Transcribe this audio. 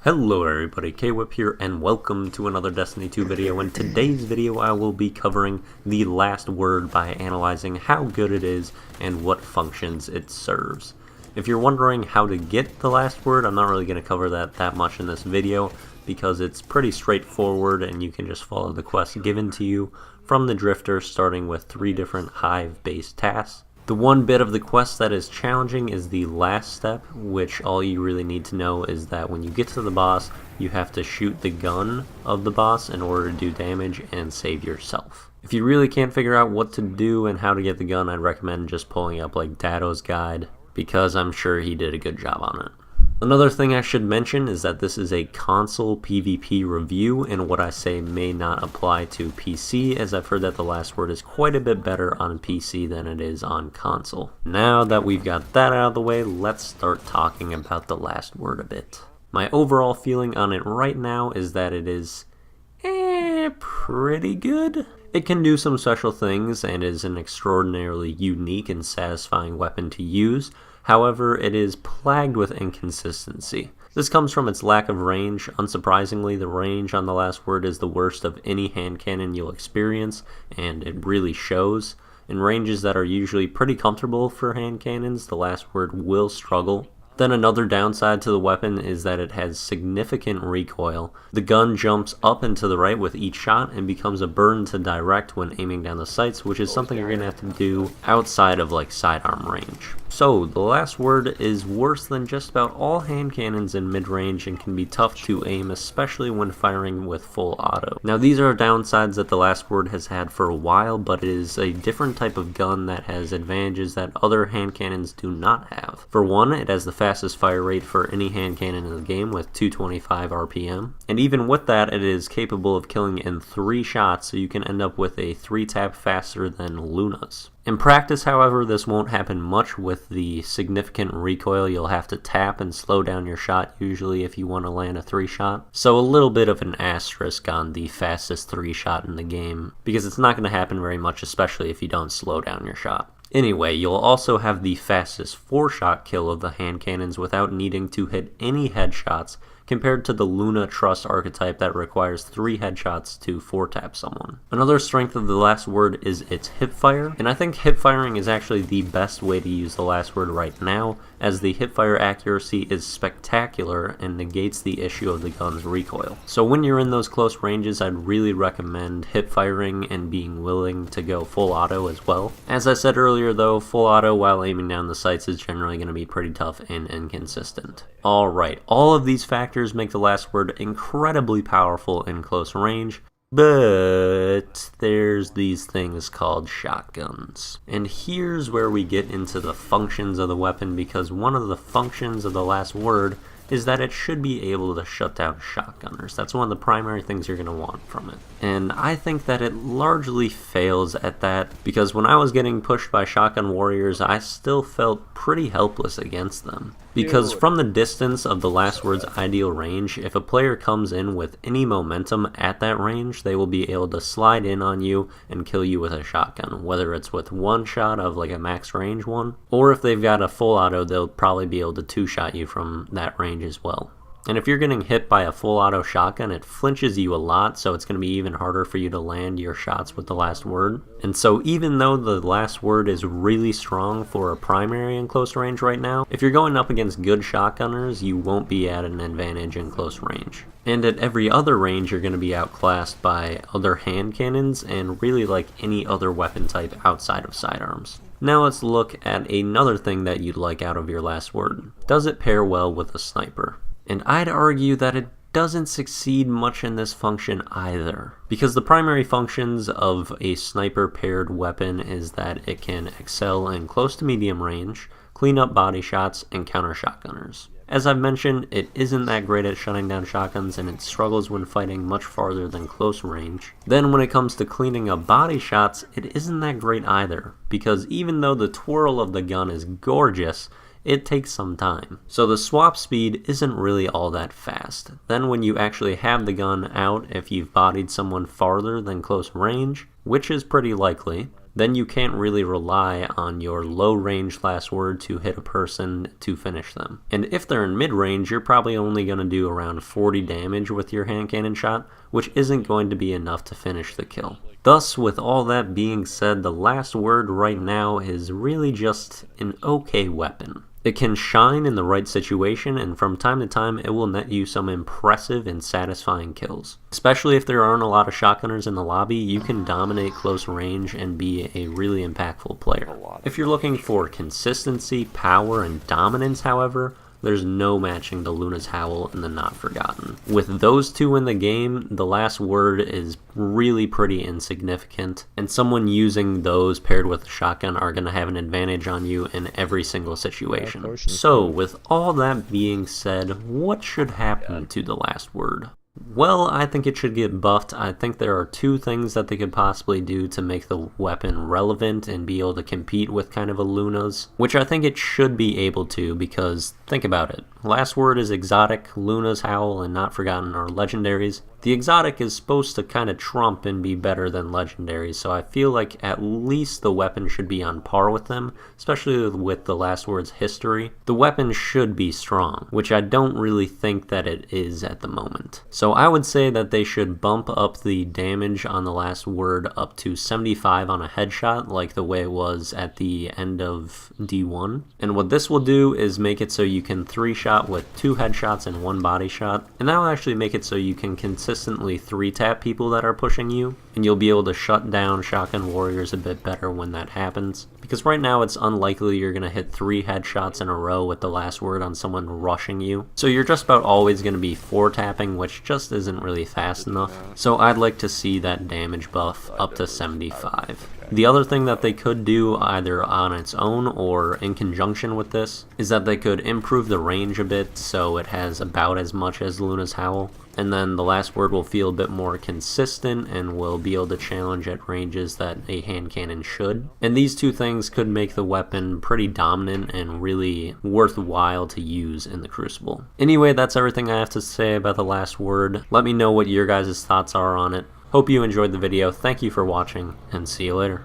Hello everybody, K-Whip here, and welcome to another Destiny 2 video. In today's video I will be covering the last word by analyzing how good it is and what functions it serves. If you're wondering how to get the last word, I'm not really going to cover that much in this video because it's pretty straightforward and you can just follow the quest given to you from the Drifter, starting with 3 different hive-based tasks. The one bit of the quest that is challenging is the last step, which all you really need to know is that when you get to the boss, you have to shoot the gun of the boss in order to do damage and save yourself. If you really can't figure out what to do and how to get the gun, I'd recommend just pulling up like Dado's guide, because I'm sure he did a good job on it. Another thing I should mention is that this is a console PvP review, and what I say may not apply to PC, as I've heard that the last word is quite a bit better on PC than it is on console. Now that we've got that out of the way, let's start talking about the last word a bit. My overall feeling on it right now is that it is pretty good. It can do some special things and is an extraordinarily unique and satisfying weapon to use. However, it is plagued with inconsistency. This comes from its lack of range. Unsurprisingly, the range on the last word is the worst of any hand cannon you'll experience, and it really shows. In ranges that are usually pretty comfortable for hand cannons, the last word will struggle. Then another downside to the weapon is that it has significant recoil. The gun jumps up and to the right with each shot and becomes a burden to direct when aiming down the sights, which is something you're going to have to do outside of like sidearm range. So the last word is worse than just about all hand cannons in mid-range and can be tough to aim, especially when firing with full auto. Now these are downsides that the last word has had for a while, but it is a different type of gun that has advantages that other hand cannons do not have. For one, it has the fastest fire rate for any hand cannon in the game with 225 RPM, and even with that it is capable of killing in 3 shots, so you can end up with a 3-tap faster than Luna's. In practice, however, this won't happen much with the significant recoil. You'll have to tap and slow down your shot usually if you want to land a 3-shot. So a little bit of an asterisk on the fastest 3-shot in the game, because it's not going to happen very much, especially if you don't slow down your shot. Anyway, you'll also have the fastest 4-shot kill of the hand cannons without needing to hit any headshots, compared to the Luna Trust archetype that requires 3 headshots to 4-tap someone. Another strength of the last word is its hipfire, and I think hipfiring is actually the best way to use the last word right now, as the hipfire accuracy is spectacular and negates the issue of the gun's recoil. So when you're in those close ranges, I'd really recommend hipfiring and being willing to go full auto as well. As I said earlier though, full auto while aiming down the sights is generally going to be pretty tough and inconsistent. Alright, all of these factors make the last word incredibly powerful in close range, but there's these things called shotguns. And here's where we get into the functions of the weapon, because one of the functions of the last word is that it should be able to shut down shotgunners. That's one of the primary things you're going to want from it. And I think that it largely fails at that, because when I was getting pushed by shotgun warriors, I still felt pretty helpless against them. Because from the distance of the last word's ideal range, if a player comes in with any momentum at that range, they will be able to slide in on you and kill you with a shotgun, whether it's with 1 shot of like a max range one, or if they've got a full auto, they'll probably be able to 2-shot you from that range as well. And if you're getting hit by a full auto shotgun, it flinches you a lot, so it's going to be even harder for you to land your shots with the last word. And so even though the last word is really strong for a primary in close range right now, if you're going up against good shotgunners, you won't be at an advantage in close range. And at every other range, you're going to be outclassed by other hand cannons and really like any other weapon type outside of sidearms. Now let's look at another thing that you'd like out of your last word. Does it pair well with a sniper? And I'd argue that it doesn't succeed much in this function either, because the primary functions of a sniper paired weapon is that it can excel in close to medium range, clean up body shots, and counter shotgunners. As I've mentioned, it isn't that great at shutting down shotguns, and it struggles when fighting much farther than close range. Then when it comes to cleaning up body shots, it isn't that great either, because even though the twirl of the gun is gorgeous, it takes some time. So the swap speed isn't really all that fast. Then when you actually have the gun out, if you've bodied someone farther than close range, which is pretty likely, then you can't really rely on your low range last word to hit a person to finish them. And if they're in mid range, you're probably only going to do around 40 damage with your hand cannon shot, which isn't going to be enough to finish the kill. Thus, with all that being said, the last word right now is really just an okay weapon. It can shine in the right situation, and from time to time it will net you some impressive and satisfying kills. Especially if there aren't a lot of shotgunners in the lobby, you can dominate close range and be a really impactful player. If you're looking for consistency, power, and dominance, however, there's no matching the Luna's Howl and the Not Forgotten. With those two in the game, the last word is really pretty insignificant, and someone using those paired with a shotgun are going to have an advantage on you in every single situation. So, with all that being said, what should happen to the last word? Well, I think it should get buffed. I think there are two things that they could possibly do to make the weapon relevant and be able to compete with kind of a Luna's, which I think it should be able to, because think about it. Last word is exotic, Luna's Howl and Not Forgotten are legendaries. The exotic is supposed to kind of trump and be better than legendaries, so I feel like at least the weapon should be on par with them, especially with the last word's history. The weapon should be strong, which I don't really think that it is at the moment. So I would say that they should bump up the damage on the last word up to 75 on a headshot, like the way it was at the end of D1. And what this will do is make it so you can 3-shot with 2 headshots and 1 body shot, and that will actually make it so you can consistently 3-tap people that are pushing you, and you'll be able to shut down shotgun warriors a bit better when that happens. Because right now it's unlikely you're going to hit 3 headshots in a row with the last word on someone rushing you. So you're just about always going to be 4-tapping, which just isn't really fast enough. So I'd like to see that damage buff up to 75. The other thing that they could do, either on its own or in conjunction with this, is that they could improve the range a bit so it has about as much as Luna's Howl. And then the last word will feel a bit more consistent and will be able to challenge at ranges that a hand cannon should. And these two things could make the weapon pretty dominant and really worthwhile to use in the Crucible. Anyway, that's everything I have to say about the last word. Let me know what your guys' thoughts are on it. Hope you enjoyed the video, thank you for watching, and see you later.